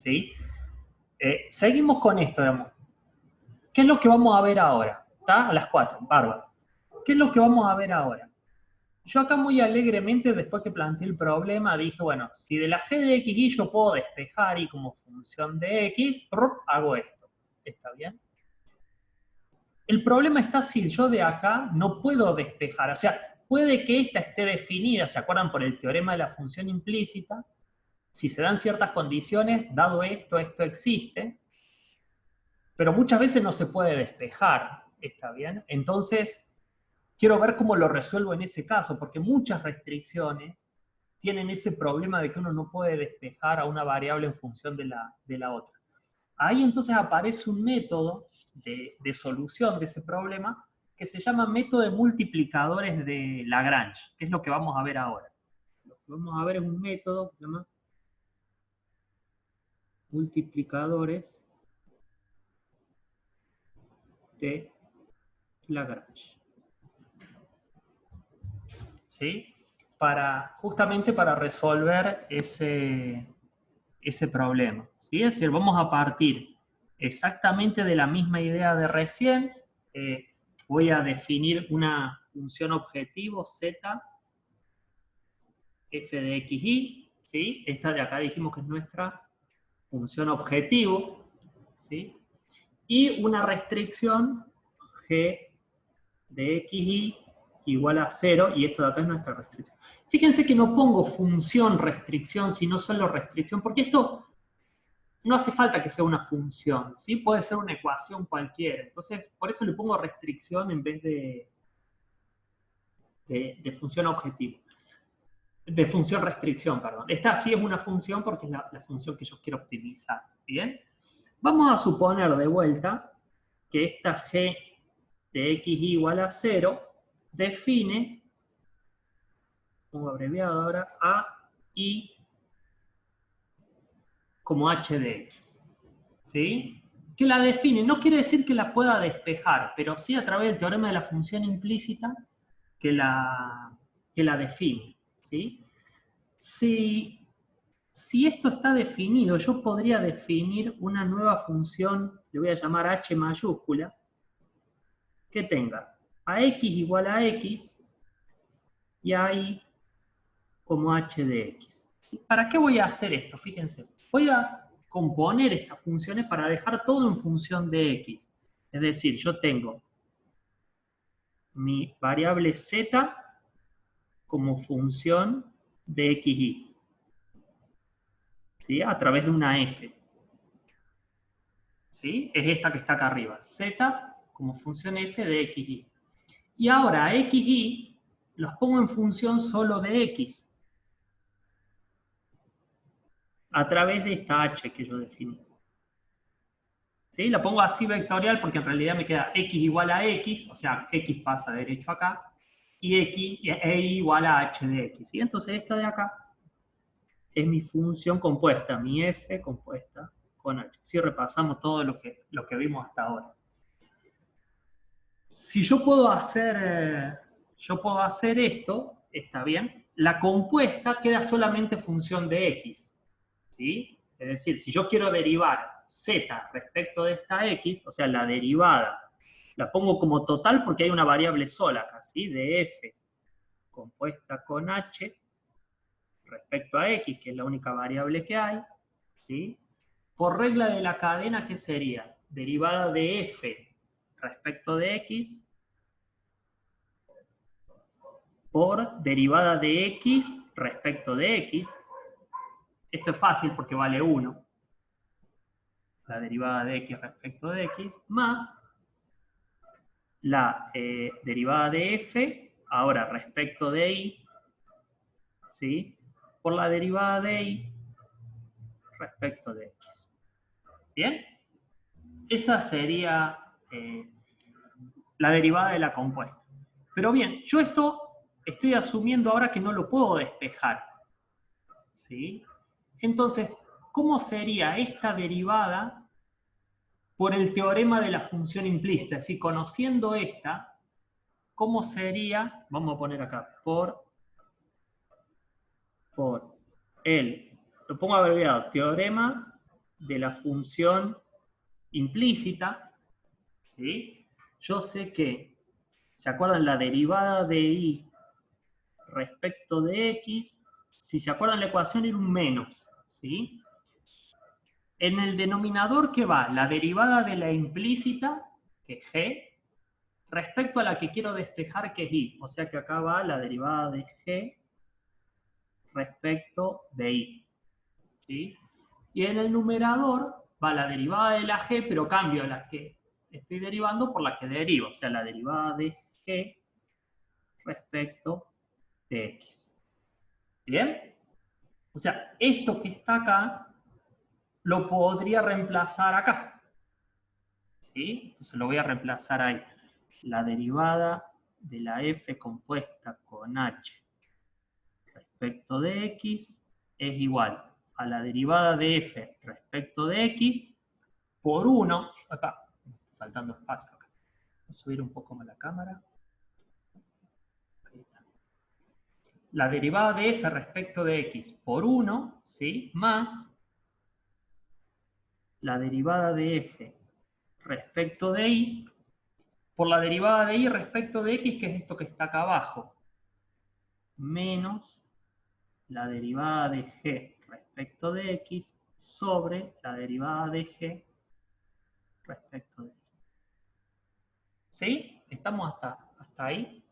¿sí? Seguimos con esto, digamos. ¿Qué es lo que vamos a ver ahora? ¿Está? A las 4, bárbaro. ¿Qué es lo que vamos a ver ahora? Yo acá muy alegremente, después que planteé el problema, dije, bueno, si de la g de x y yo puedo despejar y como función de x, hago esto. ¿Está bien? El problema está si yo de acá no puedo despejar. O sea, puede que esta esté definida, ¿se acuerdan? Por el teorema de la función implícita. Si se dan ciertas condiciones, dado esto, esto existe. Pero muchas veces no se puede despejar. ¿Está bien? Entonces, quiero ver cómo lo resuelvo en ese caso, porque muchas restricciones tienen ese problema de que uno no puede despejar a una variable en función de la otra. Ahí entonces aparece un método de solución de ese problema que se llama método de multiplicadores de Lagrange, que es lo que vamos a ver ahora. Lo que vamos a ver es un método que se llama multiplicadores de Lagrange. ¿Sí? Justamente para resolver ese problema. ¿Sí? Es decir, vamos a partir exactamente de la misma idea de recién. Voy a definir una función objetivo z f de x, y. ¿Sí? Esta de acá dijimos que es nuestra función objetivo. ¿Sí? Y una restricción g de x, y igual a 0, y esto de acá es nuestra restricción. Fíjense que no pongo función restricción, sino solo restricción, porque esto no hace falta que sea una función, ¿sí? Puede ser una ecuación cualquiera. Entonces, por eso le pongo restricción en vez de función objetivo. De función restricción, perdón. Esta sí es una función porque es la función que yo quiero optimizar. ¿Bien? Vamos a suponer de vuelta que esta g de x igual a 0 define, pongo abreviado ahora, a y como h de x. ¿Sí? Que la define, no quiere decir que la pueda despejar, pero sí a través del teorema de la función implícita que la define. ¿Sí? Si esto está definido, yo podría definir una nueva función, le voy a llamar h mayúscula, que tenga a x igual a x y a y como h de x. ¿Para qué voy a hacer esto? Fíjense, voy a componer estas funciones para dejar todo en función de x. Es decir, yo tengo mi variable z como función de x, y. ¿Sí? A través de una f. ¿Sí? Es esta que está acá arriba. Z como función f de x, y. Y ahora x, y los pongo en función solo de x. A través de esta h que yo definí. ¿Sí? La pongo así vectorial porque en realidad me queda x igual a x, o sea, x pasa derecho acá, y x igual a h de x. ¿Sí? Entonces esta de acá es mi función compuesta, mi f compuesta con h. Si repasamos todo lo que vimos hasta ahora. Si yo puedo hacer esto, está bien, la compuesta queda solamente función de x. ¿Sí? Es decir, si yo quiero derivar z respecto de esta x, o sea, la derivada, la pongo como total porque hay una variable sola acá, ¿sí? De f compuesta con h respecto a x, que es la única variable que hay, ¿sí? Por regla de la cadena, ¿qué sería? Derivada de f respecto de x por derivada de x respecto de x. Esto es fácil porque vale 1. La derivada de x respecto de x, más la derivada de f, ahora respecto de y, ¿sí? Por la derivada de y respecto de x. ¿Bien? Esa sería la derivada de la compuesta. Pero bien, yo esto estoy asumiendo ahora que no lo puedo despejar. ¿Sí? Entonces, ¿cómo sería esta derivada por el teorema de la función implícita? Si conociendo esta, ¿cómo sería? Vamos a poner acá, por el, lo pongo abreviado, teorema de la función implícita, ¿sí? Yo sé que, ¿se acuerdan la derivada de y respecto de x? Si se acuerdan la ecuación era un menos, ¿sí? En el denominador, ¿qué va? La derivada de la implícita, que es g, respecto a la que quiero despejar, que es y. O sea que acá va la derivada de g respecto de y. ¿Sí? Y en el numerador va la derivada de la g, pero cambio la que estoy derivando por la que derivo. O sea, la derivada de g respecto de x. ¿Bien? O sea, esto que está acá lo podría reemplazar acá. ¿Sí? Entonces lo voy a reemplazar ahí. La derivada de la f compuesta con h respecto de x es igual a la derivada de f respecto de x por 1, acá, faltando espacio acá. Voy a subir un poco más la cámara. Ahí está. La derivada de f respecto de x por 1, ¿sí? Más la derivada de f respecto de y por la derivada de y respecto de x, que es esto que está acá abajo, menos la derivada de g respecto de x sobre la derivada de g respecto de y. ¿Sí? ¿Estamos hasta ahí?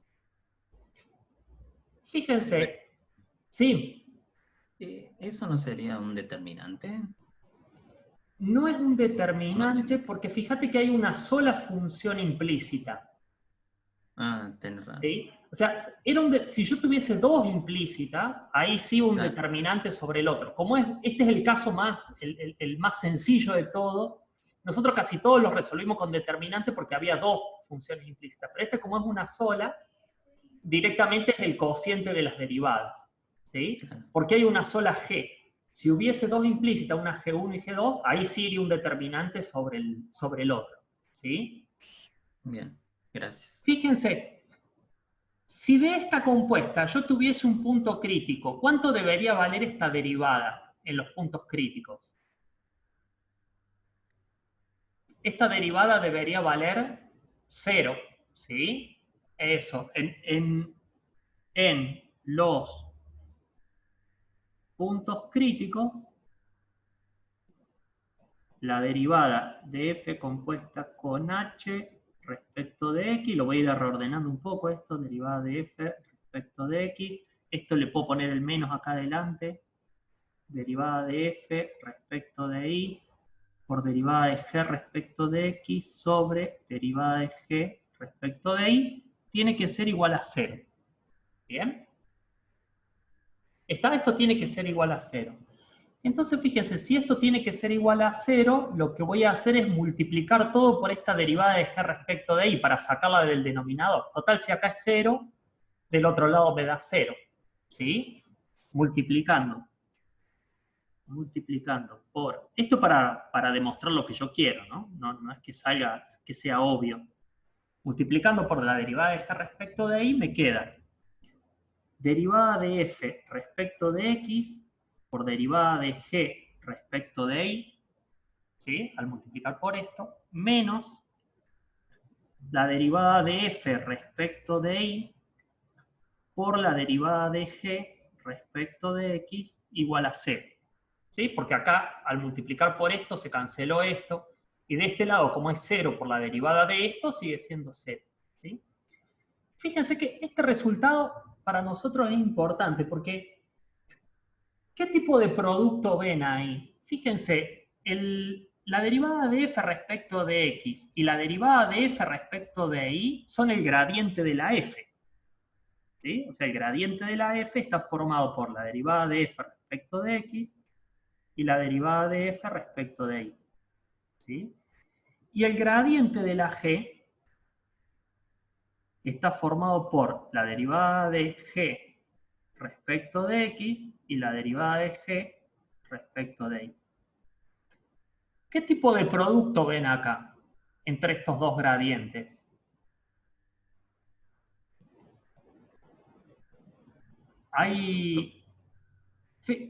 Fíjense, sí, ¿Eso no sería un determinante? no es un No determinante tiene. porque fíjate que hay una sola función implícita. Ah, tenés razón. ¿Sí? O sea, si yo tuviese dos implícitas, ahí sí un Claro. determinante sobre el otro. Como este es el caso el más sencillo de todo, nosotros casi todos los resolvimos con determinante porque había dos funciones implícitas. Pero este, como es una sola, directamente es el cociente de las derivadas. ¿Sí? Claro. Porque hay una sola g. Si hubiese dos implícitas, una g1 y g2, ahí sí iría un determinante sobre el otro. ¿Sí? Bien, gracias. Fíjense, si de esta compuesta yo tuviese un punto crítico, ¿cuánto debería valer esta derivada en los puntos críticos? Esta derivada debería valer 0, ¿sí? Eso, en los puntos críticos, la derivada de f compuesta con h respecto de x, lo voy a ir reordenando un poco esto, derivada de f respecto de x, esto le puedo poner el menos acá adelante, derivada de f respecto de y por derivada de g respecto de x sobre derivada de g respecto de y, tiene que ser igual a 0. ¿Bien? Esto tiene que ser igual a 0. Entonces, fíjense, si esto tiene que ser igual a 0, lo que voy a hacer es multiplicar todo por esta derivada de g respecto de y para sacarla del denominador. Total, si acá es 0, del otro lado me da 0. ¿Sí? Multiplicando por... Esto para demostrar lo que yo quiero, ¿no? No es que salga, que sea obvio. Multiplicando por la derivada de g respecto de y me queda derivada de f respecto de x por derivada de g respecto de y, ¿sí? Al multiplicar por esto, menos la derivada de f respecto de y por la derivada de g respecto de x igual a 0. ¿Sí? Porque acá, al multiplicar por esto, se canceló esto, y de este lado, como es 0 por la derivada de esto, sigue siendo 0. ¿Sí? Fíjense que este resultado para nosotros es importante, porque ¿qué tipo de producto ven ahí? Fíjense, la derivada de f respecto de x y la derivada de f respecto de y son el gradiente de la f. ¿Sí? O sea, el gradiente de la f está formado por la derivada de f respecto de x y la derivada de f respecto de y. ¿Sí? Y el gradiente de la g está formado por la derivada de g respecto de x y la derivada de g respecto de y. ¿Qué tipo de producto ven acá entre estos dos gradientes?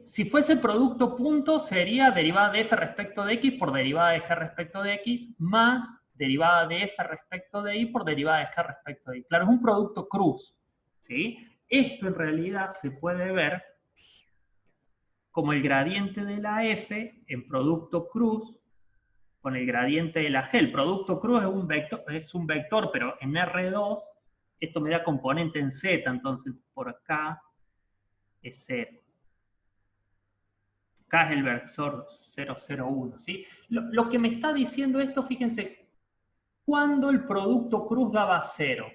Si fuese producto punto, sería derivada de f respecto de x por derivada de g respecto de x, más derivada de f respecto de y por derivada de g respecto de y. Claro, es un producto cruz, ¿sí? Esto en realidad se puede ver como el gradiente de la f en producto cruz con el gradiente de la g. El producto cruz es un vector, pero en R2, esto me da componente en Z, entonces por acá es 0. Acá es el vector 0,01, ¿sí? Lo que me está diciendo esto, fíjense, ¿cuándo el producto cruz daba 0?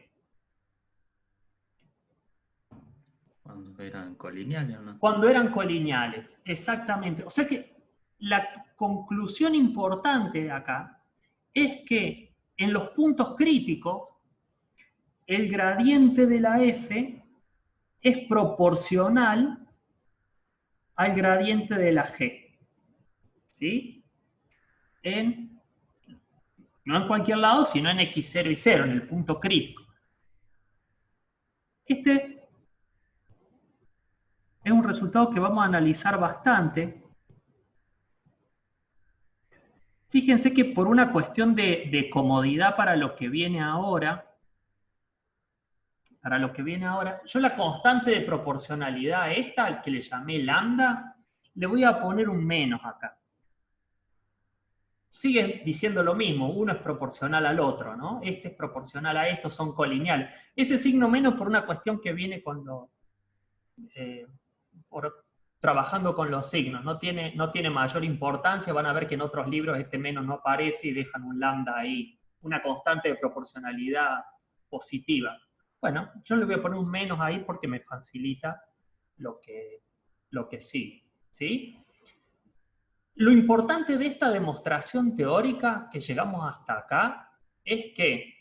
Cuando eran colineales, ¿o no? Cuando eran colineales, exactamente. O sea que la conclusión importante de acá es que en los puntos críticos, el gradiente de la f es proporcional al gradiente de la g. ¿Sí? No en cualquier lado, sino en x0 y 0, en el punto crítico. Este es un resultado que vamos a analizar bastante. Fíjense que por una cuestión de comodidad para lo que viene ahora, yo la constante de proporcionalidad esta, al que le llamé lambda, le voy a poner un menos acá. Sigue diciendo lo mismo, uno es proporcional al otro, ¿no? Este es proporcional a esto, son colineales. Ese signo menos por una cuestión que viene con trabajando con los signos, no tiene mayor importancia, van a ver que en otros libros este menos no aparece y dejan un lambda ahí, una constante de proporcionalidad positiva. Bueno, yo le voy a poner un menos ahí porque me facilita lo que sigue, ¿sí? Lo importante de esta demostración teórica que llegamos hasta acá es que,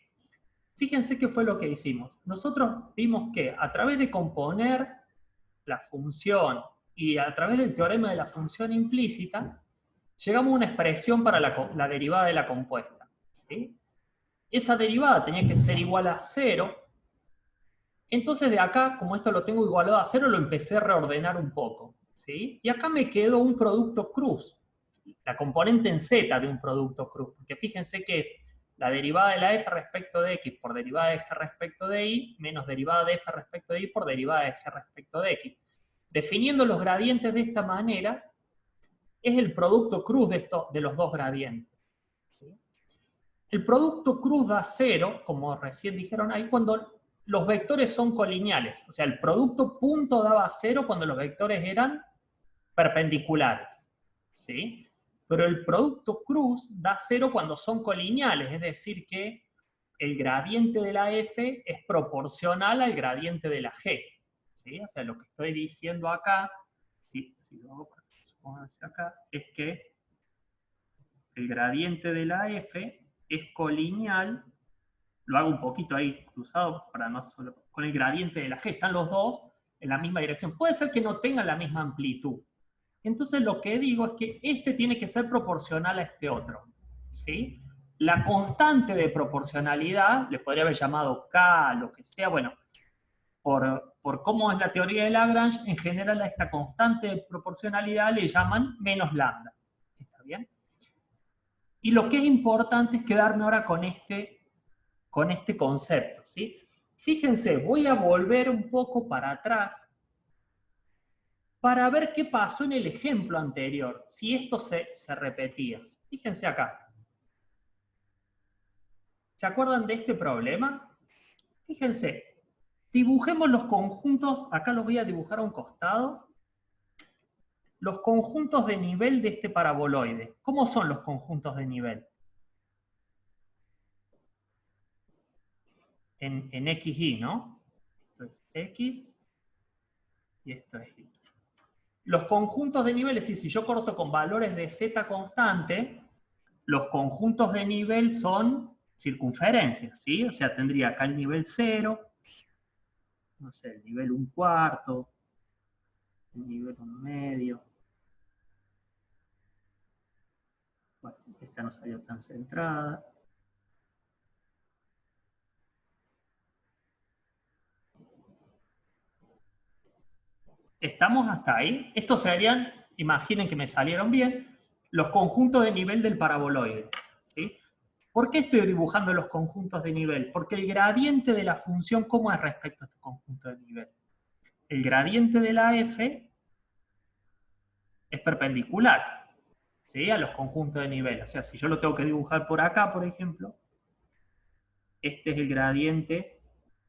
fíjense qué fue lo que hicimos. Nosotros vimos que a través de componer la función y a través del teorema de la función implícita, llegamos a una expresión para la derivada de la compuesta, ¿sí? Esa derivada tenía que ser igual a 0. Entonces de acá, como esto lo tengo igualado a 0, lo empecé a reordenar un poco, ¿sí? Y acá me quedó un producto cruz, la componente en z de un producto cruz, porque fíjense que es la derivada de la f respecto de x por derivada de g respecto de y, menos derivada de f respecto de y por derivada de g respecto de x. Definiendo los gradientes de esta manera, es el producto cruz de los dos gradientes. ¿Sí? El producto cruz da 0, como recién dijeron ahí, cuando los vectores son colineales. O sea, el producto punto daba 0 cuando los vectores eran perpendiculares. ¿Sí? Pero el producto cruz da 0 cuando son colineales, es decir que el gradiente de la f es proporcional al gradiente de la g. ¿Sí? O sea, lo que estoy diciendo acá, si lo hago acá, es que el gradiente de la f es colineal, lo hago un poquito ahí cruzado para no solo, con el gradiente de la g, están los dos en la misma dirección. Puede ser que no tengan la misma amplitud. Entonces lo que digo es que este tiene que ser proporcional a este otro. ¿Sí? La constante de proporcionalidad, le podría haber llamado K, lo que sea, bueno, por cómo es la teoría de Lagrange, en general a esta constante de proporcionalidad le llaman menos lambda. ¿Está bien? Y lo que es importante es quedarme ahora con este concepto. ¿Sí? Fíjense, voy a volver un poco para atrás para ver qué pasó en el ejemplo anterior, si esto se repetía. Fíjense acá. ¿Se acuerdan de este problema? Fíjense, dibujemos los conjuntos, acá los voy a dibujar a un costado, los conjuntos de nivel de este paraboloide. ¿Cómo son los conjuntos de nivel? En X, Y, ¿no? Esto es X y esto es Y. Los conjuntos de nivel, es decir, si yo corto con valores de Z constante, los conjuntos de nivel son circunferencias, ¿sí? O sea, tendría acá el nivel 0, no sé, el nivel 1/4, el nivel 1/2. Bueno, esta no salió tan centrada. ¿Estamos hasta ahí? Estos serían, imaginen que me salieron bien, los conjuntos de nivel del paraboloide. ¿Sí? ¿Por qué estoy dibujando los conjuntos de nivel? Porque el gradiente de la función, ¿cómo es respecto a este conjunto de nivel? El gradiente de la f es perpendicular, ¿sí? A los conjuntos de nivel. O sea, si yo lo tengo que dibujar por acá, por ejemplo, este es el gradiente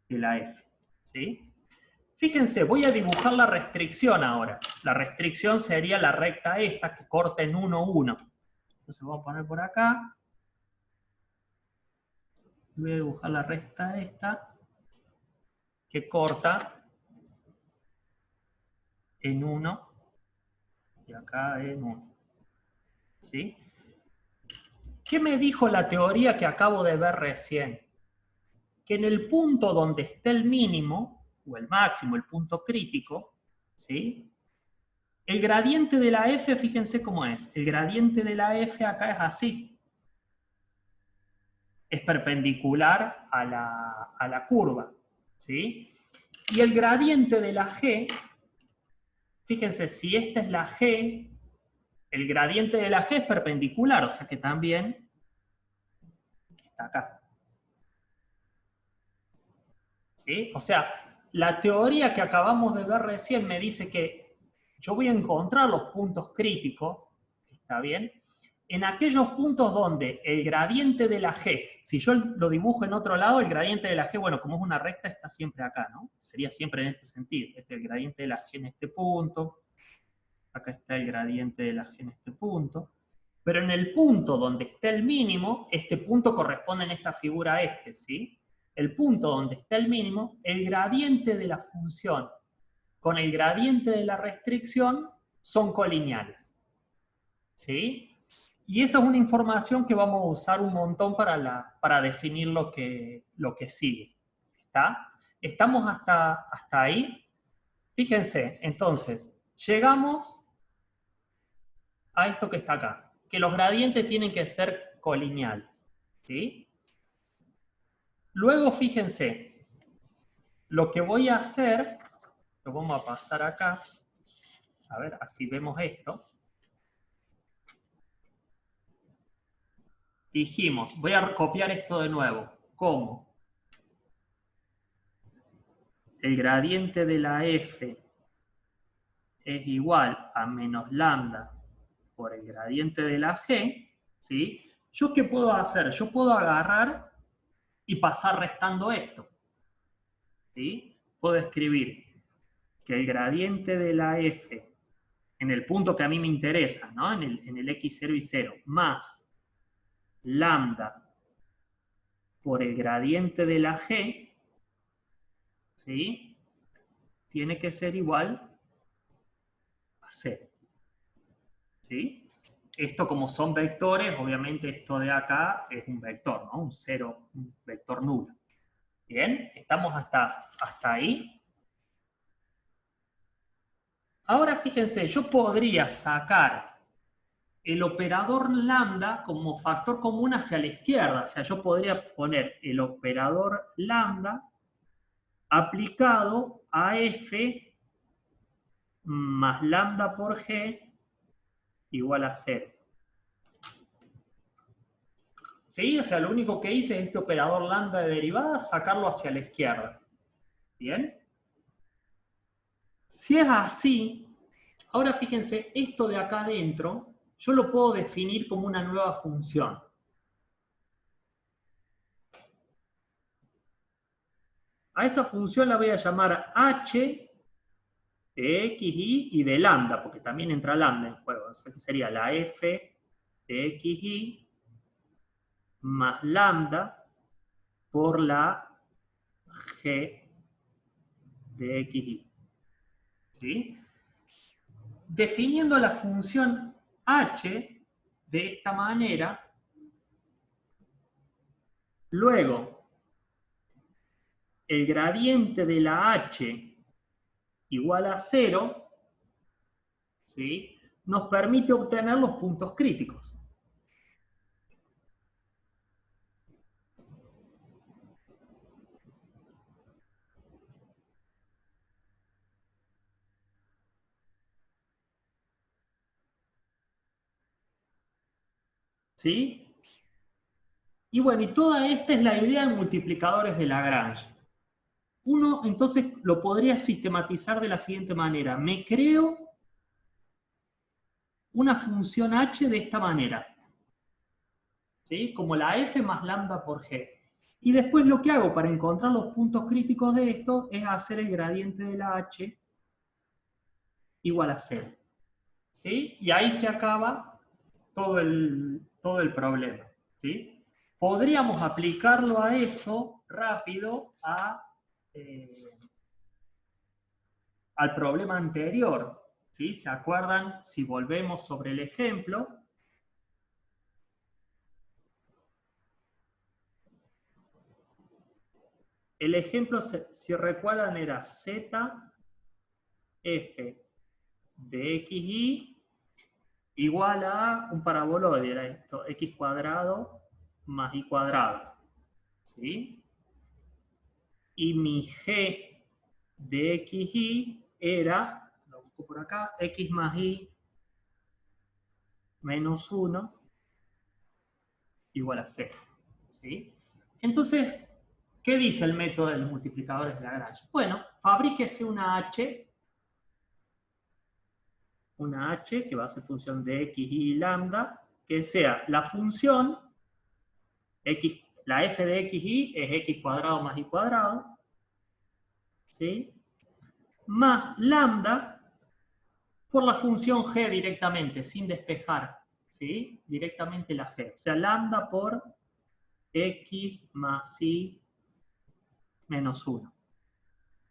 de la f. ¿Sí? Fíjense, voy a dibujar la restricción ahora. La restricción sería la recta esta que corta en 1, 1. Entonces voy a poner por acá. Voy a dibujar la recta esta que corta en 1 y acá en 1. ¿Sí? ¿Qué me dijo la teoría que acabo de ver recién? Que en el punto donde esté el mínimo, o el máximo, el punto crítico, ¿sí? El gradiente de la f, fíjense cómo es. El gradiente de la f acá es así. Es perpendicular a la curva, ¿sí? Y el gradiente de la g, fíjense, si esta es la g, el gradiente de la g es perpendicular, o sea que también está acá. ¿Sí? O sea, la teoría que acabamos de ver recién me dice que yo voy a encontrar los puntos críticos, ¿está bien? En aquellos puntos donde el gradiente de la g, si yo lo dibujo en otro lado, el gradiente de la g, bueno, como es una recta, está siempre acá, ¿no? Sería siempre en este sentido. Este es el gradiente de la g en este punto, acá está el gradiente de la g en este punto. Pero en el punto donde está el mínimo, este punto corresponde en esta figura a este, ¿sí? El punto donde está el mínimo, el gradiente de la función con el gradiente de la restricción son colineales, ¿sí? Y esa es una información que vamos a usar un montón para definir lo que sigue, ¿está? ¿Estamos hasta ahí? Fíjense, entonces, llegamos a esto que está acá, que los gradientes tienen que ser colineales, ¿sí? Luego, fíjense, lo que voy a hacer, lo vamos a pasar acá, a ver, así vemos esto. Dijimos, voy a copiar esto de nuevo. ¿Cómo? El gradiente de la f es igual a menos lambda por el gradiente de la g, ¿sí? ¿Yo qué puedo hacer? Yo puedo agarrar y pasar restando esto, ¿sí? Puedo escribir que el gradiente de la f en el punto que a mí me interesa, ¿no? En el x0 y 0, más lambda por el gradiente de la g, ¿sí? Tiene que ser igual a 0, ¿sí? Esto como son vectores, obviamente esto de acá es un vector, ¿no? Un 0, un vector nulo. ¿Bien? ¿Estamos hasta ahí? Ahora fíjense, yo podría sacar el operador lambda como factor común hacia la izquierda. O sea, yo podría poner el operador lambda aplicado a f más lambda por g igual a 0. ¿Sí? O sea, lo único que hice es este operador lambda de derivada, sacarlo hacia la izquierda. ¿Bien? Si es así, ahora fíjense, esto de acá adentro, yo lo puedo definir como una nueva función. A esa función la voy a llamar h de x, y de lambda, porque también entra lambda en juego. O sea que sería la f de x, y más lambda por la g de x, y. ¿Sí? Definiendo la función h de esta manera, luego el gradiente de la h igual a 0, ¿sí? Nos permite obtener los puntos críticos. ¿Sí? Y bueno, y toda esta es la idea de multiplicadores de Lagrange. Uno entonces lo podría sistematizar de la siguiente manera. Me creo una función h de esta manera, ¿sí? Como la f más lambda por g. Y después lo que hago para encontrar los puntos críticos de esto es hacer el gradiente de la h igual a 0. ¿Sí? Y ahí se acaba todo el problema. ¿Sí? Podríamos aplicarlo a eso rápido al problema anterior. ¿Sí? ¿Se acuerdan? Si volvemos sobre el ejemplo, el ejemplo, si recuerdan, era z f de xy igual a un paraboloide, era esto, x cuadrado más y cuadrado. ¿Sí? Y mi g de xy era, lo busco por acá, x más y menos 1 igual a 0. ¿Sí? Entonces, ¿qué dice el método de los multiplicadores de Lagrange? Bueno, fabríquese una h que va a ser función de x y lambda, que sea la función, x, la f de xy es x cuadrado más y cuadrado, ¿sí? Más lambda por la función g directamente, sin despejar, ¿sí? Directamente la g. O sea, lambda por x más y menos 1.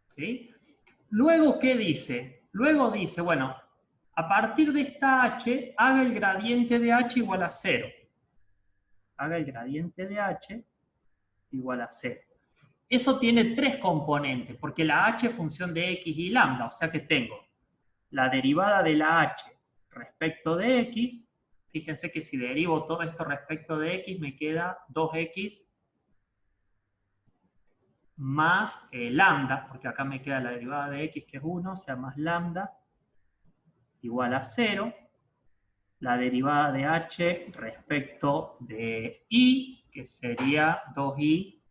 ¿Sí? Luego, ¿qué dice? Luego dice, bueno, a partir de esta h, haga el gradiente de h igual a 0. Haga el gradiente de h igual a 0. Eso tiene tres componentes, porque la h es función de x y lambda, o sea que tengo la derivada de la h respecto de x. Fíjense que si derivo todo esto respecto de x, me queda 2x más lambda, porque acá me queda la derivada de x, que es 1, o sea, más lambda, igual a 0. La derivada de h respecto de y, que sería 2i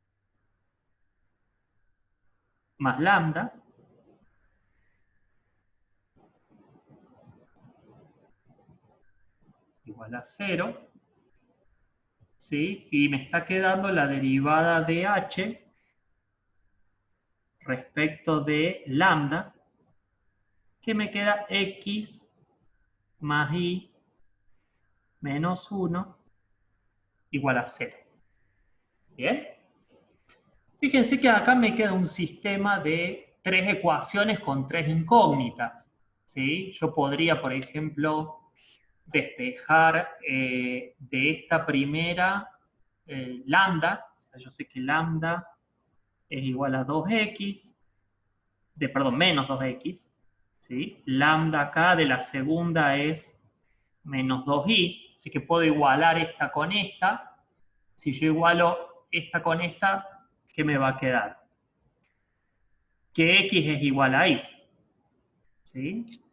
más lambda, igual a 0. ¿Sí? Y me está quedando la derivada de h respecto de lambda, que me queda x más y menos 1 igual a 0. ¿Bien? Fíjense que acá me queda un sistema de tres ecuaciones con tres incógnitas. ¿Sí? Yo podría, por ejemplo, despejar de esta primera lambda. O sea, yo sé que lambda es igual a 2x, perdón, menos 2x. ¿Sí? Lambda acá de la segunda es menos 2i, así que puedo igualar esta con esta. Si yo igualo esta con esta, ¿qué me va a quedar? Que x es igual a y. ¿Sí?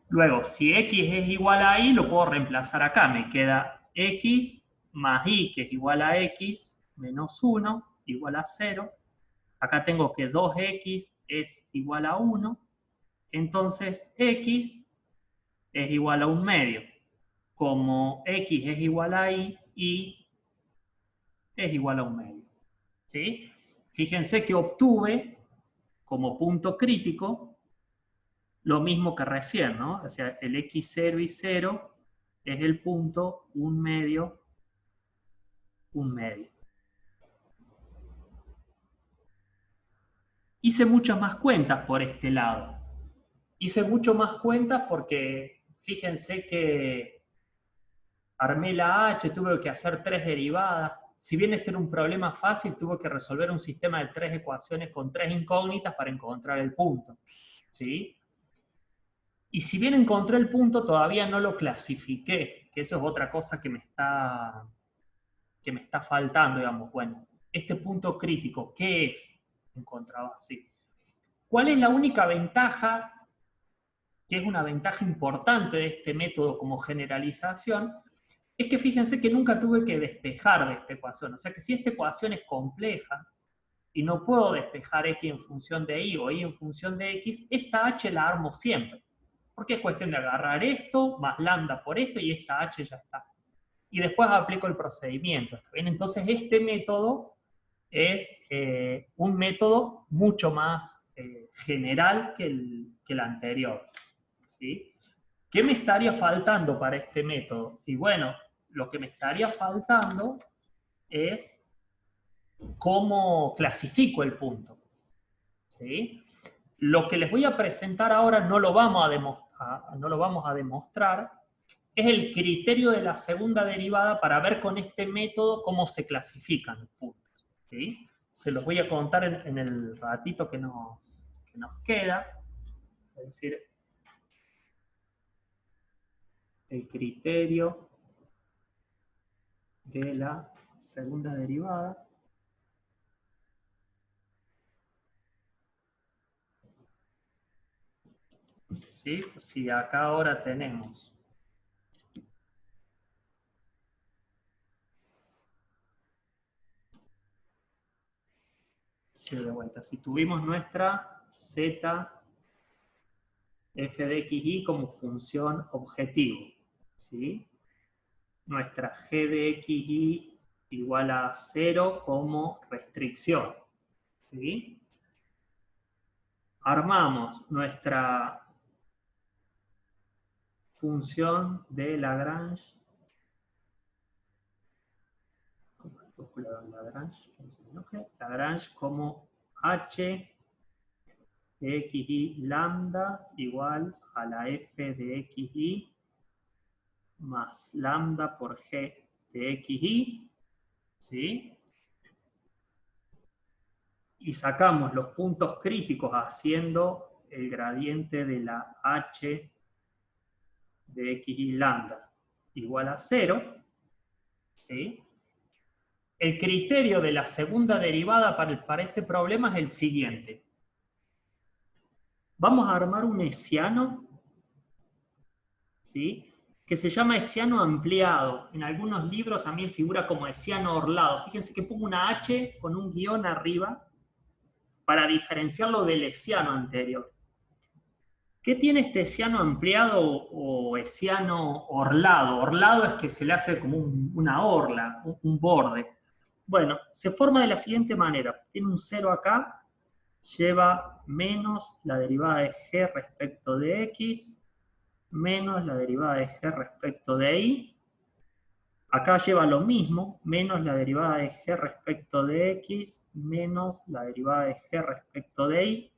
Luego, si x es igual a y, lo puedo reemplazar acá. Me queda x más y, que es igual a x, menos 1, igual a 0. Acá tengo que 2x es igual a 1. Entonces, x es igual a 1 medio. Como x es igual a y es igual a 1 medio. ¿Sí? Fíjense que obtuve como punto crítico lo mismo que recién, ¿no? O sea, el x0 y 0 es el punto 1 medio, 1 medio. Hice muchas más cuentas por este lado. Hice mucho más cuentas porque fíjense que armé la h, tuve que hacer 3 derivadas. Si bien este era un problema fácil, tuve que resolver un sistema de 3 ecuaciones con 3 incógnitas para encontrar el punto. ¿Sí? Y si bien encontré el punto, todavía no lo clasifiqué, que eso es otra cosa que me está faltando, digamos. Bueno, este punto crítico, ¿qué es? Encontraba así. ¿Cuál es la única ventaja, que es una ventaja importante de este método como generalización? es que fíjense que nunca tuve que despejar de esta ecuación. O sea que si esta ecuación es compleja y no puedo despejar x en función de y o y en función de x, esta h la armo siempre. Porque es cuestión de agarrar esto, más lambda por esto, y esta h ya está. Y después aplico el procedimiento. ¿Está bien? Entonces este método es un método mucho más general que el anterior. ¿Sí? ¿Qué me estaría faltando para este método? Y bueno, lo que me estaría faltando es cómo clasifico el punto. ¿Sí? Lo que les voy a presentar ahora no lo vamos a demostrar, es el criterio de la segunda derivada para ver con este método cómo se clasifican los puntos. ¿Sí? Se los voy a contar en el ratito que nos queda. Es decir, el criterio de la segunda derivada. ¿Sí? Si acá ahora tenemos de vuelta, si tuvimos nuestra z f de xy como función objetivo, ¿sí? Nuestra g de xy igual a 0 como restricción, ¿sí? Armamos nuestra función de Lagrange, Lagrange como h de xy lambda igual a la f de xy más lambda por g de xy, ¿sí? Y sacamos los puntos críticos haciendo el gradiente de la h de xy lambda igual a 0, ¿sí? El criterio de la segunda derivada para ese problema es el siguiente. Vamos a armar un hessiano, ¿sí? Que se llama hessiano ampliado. En algunos libros también figura como hessiano orlado. Fíjense que pongo una H con un guión arriba para diferenciarlo del hessiano anterior. ¿Qué tiene este hessiano ampliado o hessiano orlado? Orlado es que se le hace como una orla, un borde. Bueno, se forma de la siguiente manera. Tiene un 0 acá, lleva menos la derivada de g respecto de x, menos la derivada de g respecto de y. Acá lleva lo mismo, menos la derivada de g respecto de x, menos la derivada de g respecto de y.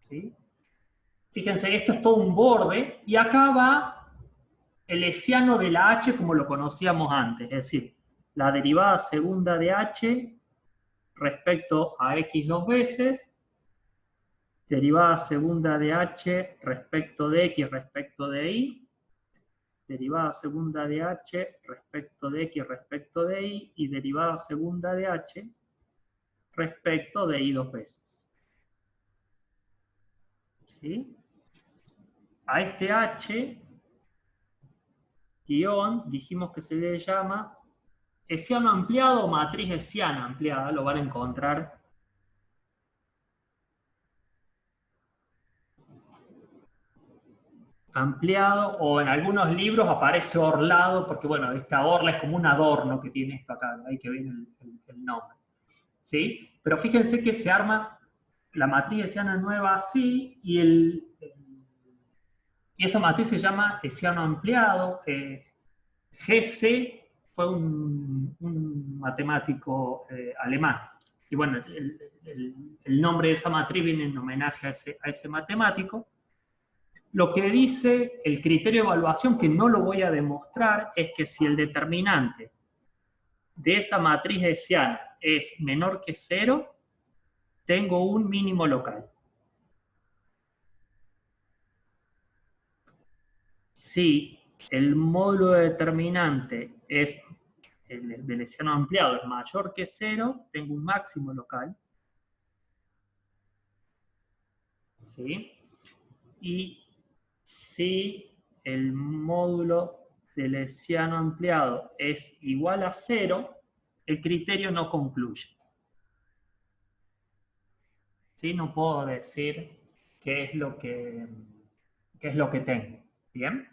¿Sí? Fíjense, esto es todo un borde, y acá va el hessiano de la h como lo conocíamos antes, es decir, la derivada segunda de h respecto a x dos veces, derivada segunda de h respecto de x respecto de y, derivada segunda de h respecto de x respecto de y derivada segunda de h respecto de y dos veces. ¿Sí? A este h guión dijimos que se le llama hessiano ampliado o matriz hessiana ampliada, lo van a encontrar ampliado, o en algunos libros aparece orlado, porque bueno, esta orla es como un adorno que tiene esto acá, ahí que viene el nombre. ¿Sí? Pero fíjense que se arma la matriz hessiana nueva así, y esa matriz se llama hessiano ampliado. GC fue un matemático alemán. Y bueno, el nombre de esa matriz viene en homenaje a ese matemático. Lo que dice el criterio de evaluación, que no lo voy a demostrar, es que si el determinante de esa matriz hessiana es menor que 0, tengo un mínimo local. Si el módulo determinante es del hessiano ampliado es mayor que 0, tengo un máximo local. ¿Sí? Y si el módulo del hessiano ampliado es igual a 0, el criterio no concluye. ¿Sí? No puedo decir qué es lo que tengo. ¿Bien?